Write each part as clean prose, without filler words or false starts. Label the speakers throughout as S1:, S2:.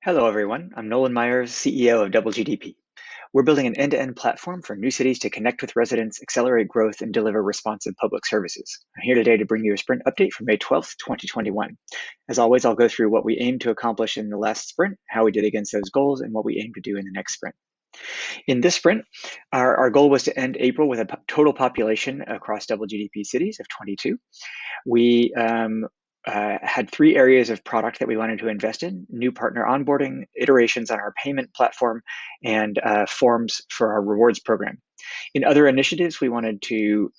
S1: Hello, everyone. I'm Nolan Myers, CEO of Double GDP. We're building an end-to-end platform for new cities to connect with residents, accelerate growth, and deliver responsive public services. I'm here today to bring you a sprint update for May 12th, 2021. As always, I'll go through what we aimed to accomplish in the last sprint, how we did against those goals, and what we aim to do in the next sprint. In this sprint, our goal was to end April with a total population across Double GDP cities of 22. We had three areas of product that we wanted to invest in: new partner onboarding, iterations on our payment platform, and forms for our rewards program. In other initiatives, we wanted to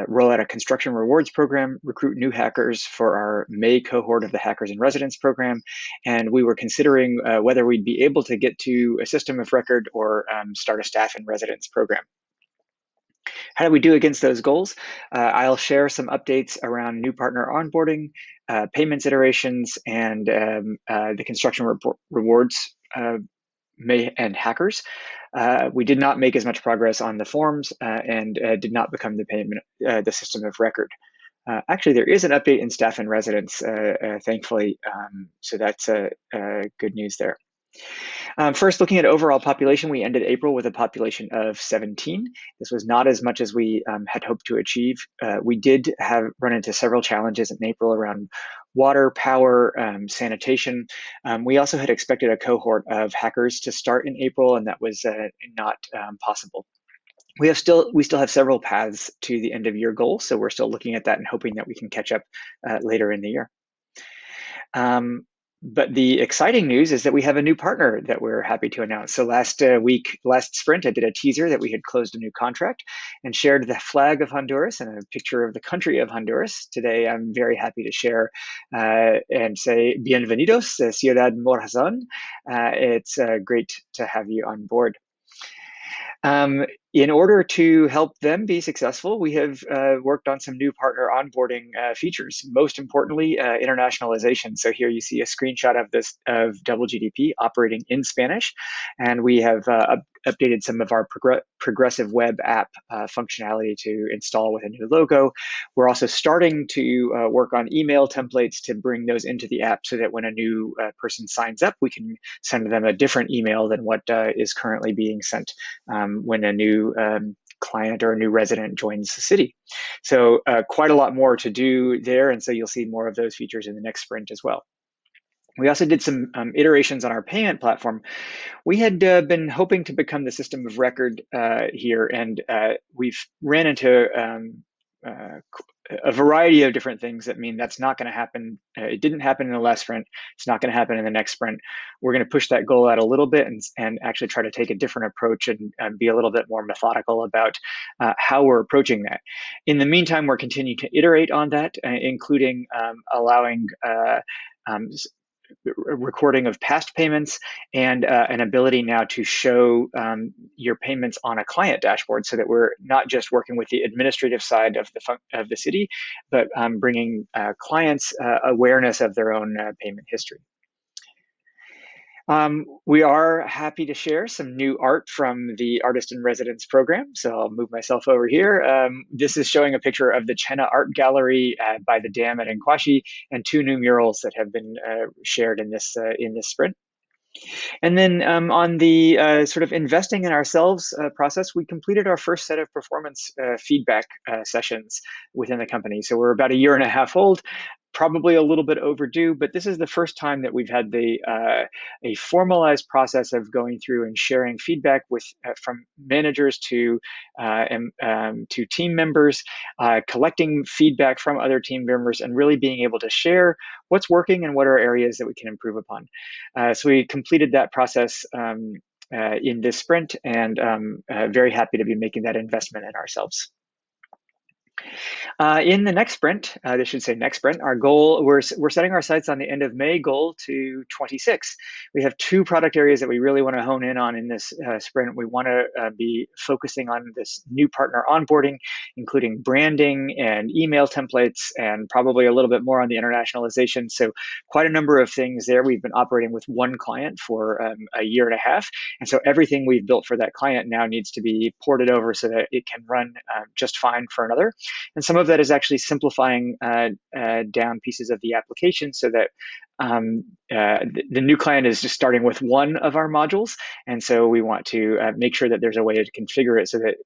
S1: roll out a construction rewards program, recruit new hackers for our May cohort of the Hackers in Residence program, and we were considering whether we'd be able to get to a system of record or start a staff in residence program. How do we do against those goals? I'll share some updates around new partner onboarding, payments iterations, and the construction rewards and hackers. We did not make as much progress on the forms and did not become the system of record. Actually, there is an update in staff and residents, thankfully, so that's good news there. First, looking at overall population, we ended April with a population of 17. This was not as much as we had hoped to achieve. We did run into several challenges in April around water, power, sanitation. We also had expected a cohort of hackers to start in April, and that was not possible. We still have several paths to the end of year goal, so we're still looking at that and hoping that we can catch up later in the year. But the exciting news is that we have a new partner that we're happy to announce. So last sprint, I did a teaser that we had closed a new contract and shared the flag of Honduras and a picture of the country of Honduras. Today, I'm very happy to share and say Bienvenidos, Ciudad, Morazán. It's great to have you on board. In order to help them be successful, we have worked on some new partner onboarding features. Most importantly, internationalization. So here you see a screenshot of Double GDP operating in Spanish, and we have updated some of our progressive web app functionality to install with a new logo. We're also starting to work on email templates to bring those into the app so that when a new person signs up, we can send them a different email than what is currently being sent when a new client or a new resident joins the city. So quite a lot more to do there, and so you'll see more of those features in the next sprint as well. We also did some iterations on our payment platform. We had been hoping to become the system of record here, and we've ran into a variety of different things that mean that's not going to happen. It didn't happen in the last sprint. It's not going to happen in the next sprint. We're going to push that goal out a little bit and actually try to take a different approach and be a little bit more methodical about how we're approaching that. In the meantime, we're continuing to iterate on that, including allowing recording of past payments and an ability now to show your payments on a client dashboard, so that we're not just working with the administrative side of the city, but bringing clients awareness of their own payment history. We are happy to share some new art from the Artist in Residence program. So I'll move myself over here. This is showing a picture of the Chena Art Gallery by the dam at Nkwashi, and two new murals that have been shared in this sprint. And then on the sort of investing in ourselves process, we completed our first set of performance feedback sessions within the company. So we're about a year and a half old, probably a little bit overdue, but this is the first time that we've had a formalized process of going through and sharing feedback from managers to team members, collecting feedback from other team members, and really being able to share what's working and what are areas that we can improve upon. So we completed that process in this sprint, and very happy to be making that investment in ourselves. In the next sprint, this should say next sprint, our goal, we're setting our sights on the end of May goal to 26. We have two product areas that we really want to hone in on in this sprint. We want to be focusing on this new partner onboarding, including branding and email templates, and probably a little bit more on the internationalization. So quite a number of things there. We've been operating with one client for a year and a half. And so everything we've built for that client now needs to be ported over so that it can run just fine for another. And some of that is actually simplifying down pieces of the application so that the new client is just starting with one of our modules. And so we want to make sure that there's a way to configure it so that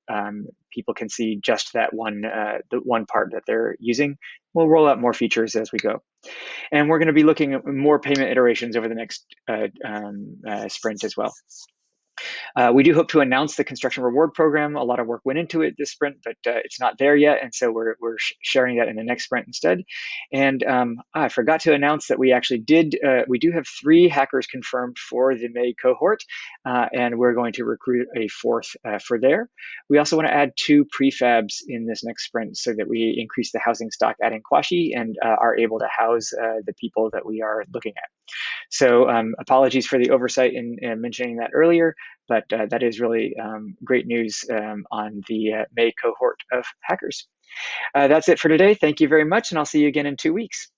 S1: people can see just that the one part that they're using. We'll roll out more features as we go. And we're going to be looking at more payment iterations over the next sprint as well. We do hope to announce the construction reward program. A lot of work went into it this sprint, but it's not there yet. And so we're sharing that in the next sprint instead. And I forgot to announce that we actually we do have 3 hackers confirmed for the May cohort, and we're going to recruit a 4th for there. We also want to add 2 prefabs in this next sprint so that we increase the housing stock at Nkwashi and are able to house the people that we are looking at. So apologies for the oversight in mentioning that earlier, but that is really great news on the May cohort of hackers. That's it for today. Thank you very much, and I'll see you again in 2 weeks.